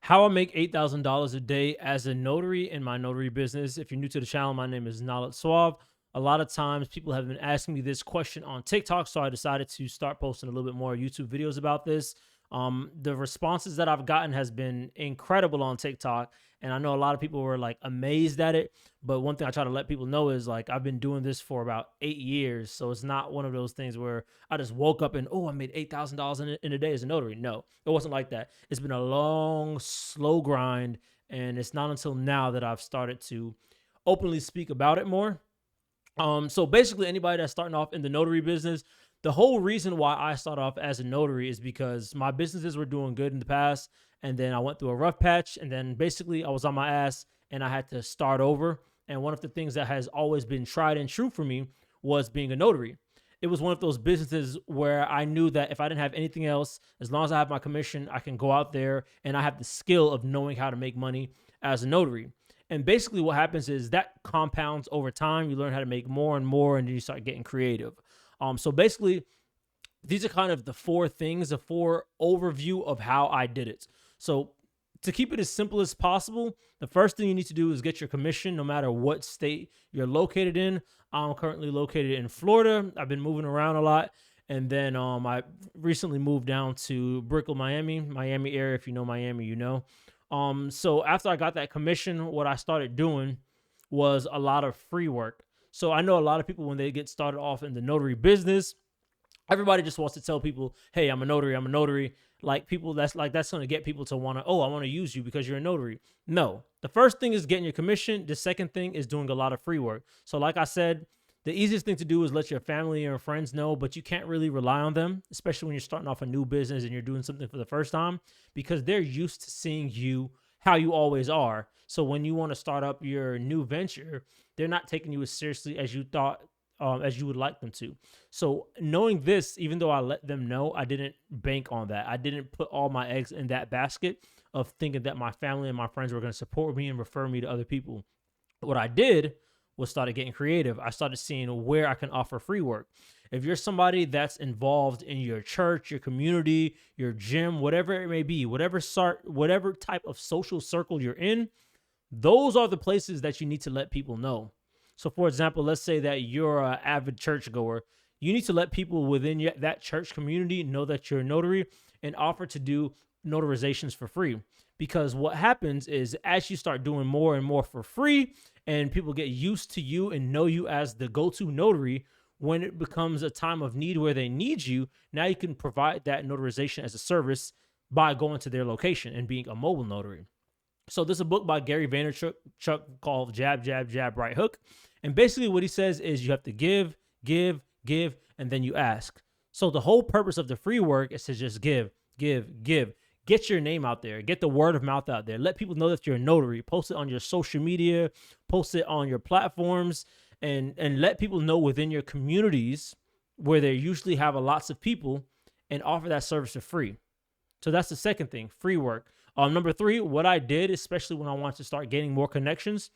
How I make $8,000 a day as a notary in my notary business. If you're new to the channel, my name is Suave. A lot of times people have been asking me this question on TikTok, so I decided to start posting a little bit more YouTube videos about this. The responses that I've gotten has been incredible on TikTok, and I know a lot of people were like amazed at it. But one thing I try to let people know is like I've been doing this for about 8 years, so it's not one of those things where I just woke up and I made $8,000 in a day as a notary. No, it wasn't like that. It's been a long, slow grind, and it's not until now that I've started to openly speak about it more. So basically, anybody that's starting off in the notary business, the whole reason why I start off as a notary is because my businesses were doing good in the past, and then I went through a rough patch, and then basically I was on my ass and I had to start over. And one of the things that has always been tried and true for me was being a notary. It was one of those businesses where I knew that if I didn't have anything else, as long as I have my commission, I can go out there and I have the skill of knowing how to make money as a notary. And basically what happens is that compounds over time. You learn how to make more and more, and then you start getting creative. So basically, these are kind of the four things, the four overview of how I did it. So to keep it as simple as possible, the first thing you need to do is get your commission no matter what state you're located in. I'm currently located in Florida. I've been moving around a lot. And then I recently moved down to Brickell, Miami area. If you know Miami, you know. So after I got that commission, what I started doing was a lot of free work. So I know a lot of people, when they get started off in the notary business, everybody just wants to tell people, hey, I'm a notary, I'm a notary. Like people, that's going to get people to want to, I want to use you because you're a notary. No, the first thing is getting your commission. The second thing is doing a lot of free work. So like I said, the easiest thing to do is let your family and friends know, but you can't really rely on them, especially when you're starting off a new business and you're doing something for the first time, because they're used to seeing you how you always are. So when you want to start up your new venture, they're not taking you as seriously as you thought, as you would like them to. So knowing this, even though I let them know, I didn't bank on that. I didn't put all my eggs in that basket of thinking that my family and my friends were going to support me and refer me to other people. What I did was started getting creative. I started seeing where I can offer free work. If you're somebody that's involved in your church, your community, your gym, whatever it may be, whatever type of social circle you're in, those are the places that you need to let people know. So for example, let's say that you're an avid churchgoer. You need to let people within that church community know that you're a notary and offer to do notarizations for free. Because what happens is as you start doing more and more for free and people get used to you and know you as the go-to notary, when it becomes a time of need where they need you, now you can provide that notarization as a service by going to their location and being a mobile notary. So there's a book by Gary Vaynerchuk called Jab, Jab, Jab, Right Hook. And basically what he says is you have to give, and then you ask. So the whole purpose of the free work is to just give. Get your name out there. Get the word of mouth out there. Let people know that you're a notary. Post it on your social media. Post it on your platforms. And let people know within your communities where they usually have lots of people, and offer that service for free. So that's the second thing, free work. Number three, what I did, especially when I wanted to start gaining more connections,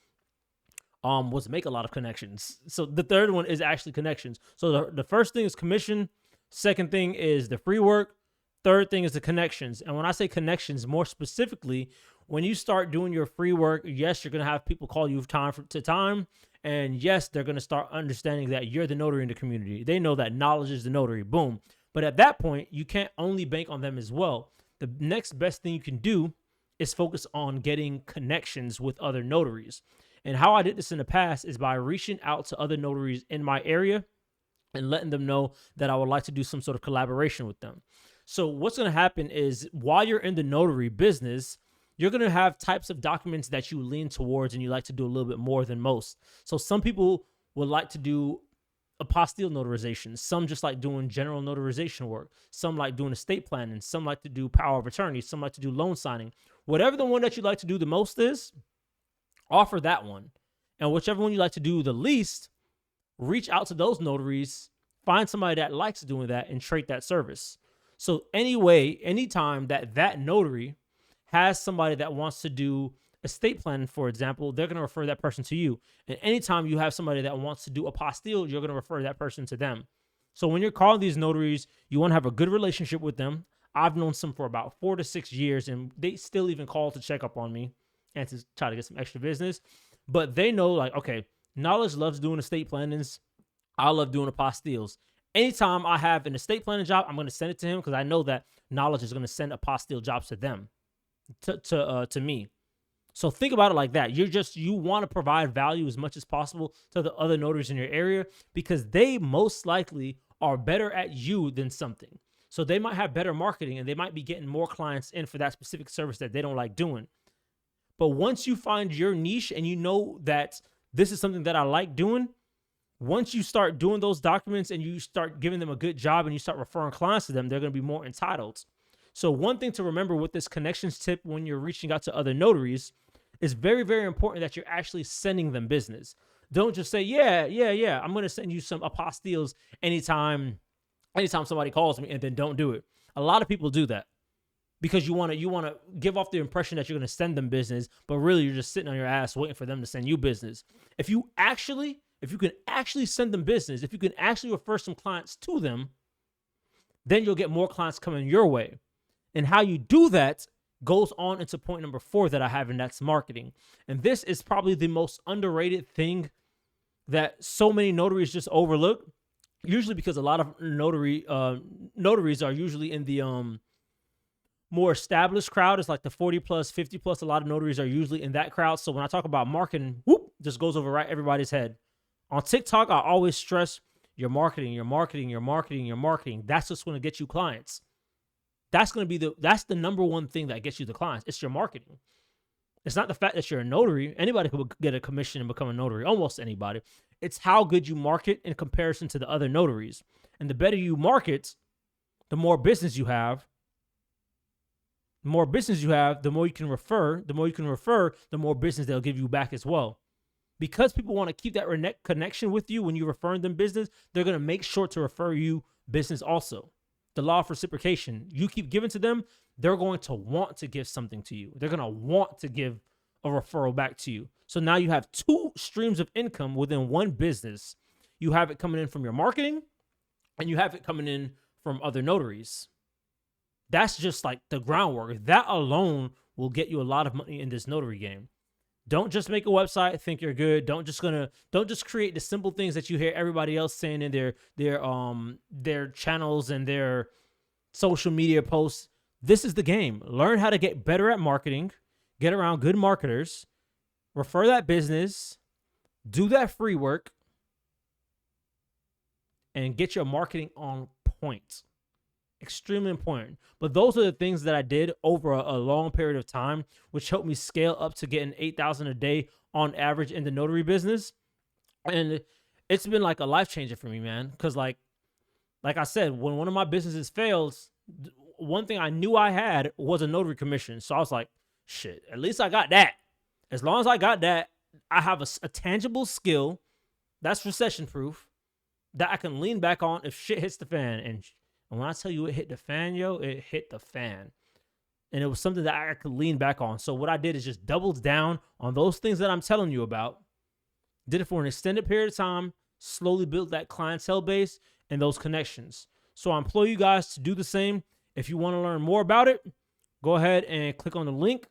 was make a lot of connections. So the third one is actually connections. So the first thing is commission. Second thing is the free work. Third thing is the connections. And when I say connections, more specifically, when you start doing your free work, yes, you're going to have people call you time to time. And yes, they're going to start understanding that you're the notary in the community. They know that knowledge is the notary. Boom. But at that point, you can't only bank on them as well. The next best thing you can do is focus on getting connections with other notaries. And how I did this in the past is by reaching out to other notaries in my area and letting them know that I would like to do some sort of collaboration with them. So what's going to happen is while you're in the notary business, you're going to have types of documents that you lean towards and you like to do a little bit more than most. So some people would like to do apostille notarization. Some just like doing general notarization work. Some like doing estate planning. Some like to do power of attorney. Some like to do loan signing. Whatever the one that you like to do the most is, offer that one. And whichever one you like to do the least, reach out to those notaries, find somebody that likes doing that and trade that service. So anyway, anytime that notary has somebody that wants to do estate planning, for example, they're going to refer that person to you. And anytime you have somebody that wants to do apostille, you're going to refer that person to them. So when you're calling these notaries, you want to have a good relationship with them. I've known some for about 4 to 6 years, and they still even call to check up on me and to try to get some extra business. But they know, like, okay, Knowledge loves doing estate plannings. I love doing apostilles. Anytime I have an estate planning job, I'm going to send it to him because I know that Knowledge is going to send apostille jobs to them, to me. So think about it like that. You want to provide value as much as possible to the other notaries in your area because they most likely are better at you than something. So they might have better marketing and they might be getting more clients in for that specific service that they don't like doing. But once you find your niche and you know that this is something that I like doing, once you start doing those documents and you start giving them a good job and you start referring clients to them, they're going to be more entitled. So one thing to remember with this connections tip when you're reaching out to other notaries is very, very important that you're actually sending them business. Don't just say, yeah, I'm going to send you some apostilles anytime somebody calls me, and then don't do it. A lot of people do that because you want to give off the impression that you're going to send them business, but really you're just sitting on your ass waiting for them to send you business. If you can actually send them business, if you can actually refer some clients to them, then you'll get more clients coming your way. And how you do that goes on into point number 4 that I have, and that's marketing. And this is probably the most underrated thing that so many notaries just overlook, usually because a lot of notaries are usually in the more established crowd. It's like the 40 plus, 50 plus. A lot of notaries are usually in that crowd. So when I talk about marketing, whoop, just goes over right everybody's head. On TikTok, I always stress your marketing. That's what's going to get you clients. That's the number one thing that gets you the clients. It's your marketing. It's not the fact that you're a notary. Anybody could get a commission and become a notary. Almost anybody. It's how good you market in comparison to the other notaries. And the better you market, the more business you have. The more business you have, the more you can refer. The more you can refer, the more business they'll give you back as well. Because people want to keep that connection with you when you're referring them business, they're going to make sure to refer you business also. The law of reciprocation. You keep giving to them, they're going to want to give something to you. They're going to want to give a referral back to you. So now you have 2 streams of income within one business. You have it coming in from your marketing, and you have it coming in from other notaries. That's just like the groundwork. That alone will get you a lot of money in this notary game. Don't just make a website, think you're good. Don't just create the simple things that you hear everybody else saying in their channels and their social media posts. This is the game. Learn how to get better at marketing, get around good marketers, refer that business, do that free work, and get your marketing on point. Extremely important. But those are the things that I did over a long period of time, which helped me scale up to getting $8,000 a day on average in the notary business. And it's been like a life changer for me, man. Because like I said, when one of my businesses fails, one thing I knew I had was a notary commission. So I was like, shit, at least I got that. As long as I got that, I have a tangible skill that's recession proof that I can lean back on if shit hits the fan. And when I tell you it hit the fan, yo, it hit the fan. And it was something that I could lean back on. So what I did is just doubled down on those things that I'm telling you about. Did it for an extended period of time, slowly built that clientele base and those connections. So I implore you guys to do the same. If you want to learn more about it, go ahead and click on the link.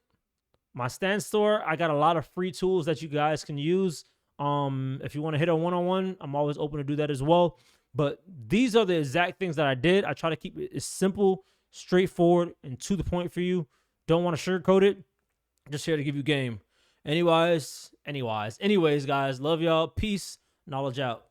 My Stand Store, I got a lot of free tools that you guys can use. If you want to hit a one-on-one, I'm always open to do that as well. But these are the exact things that I did. I try to keep it as simple, straightforward, and to the point for you. Don't want to sugarcoat it. Just here to give you game. Anyways, guys, love y'all. Peace. Knowledge out.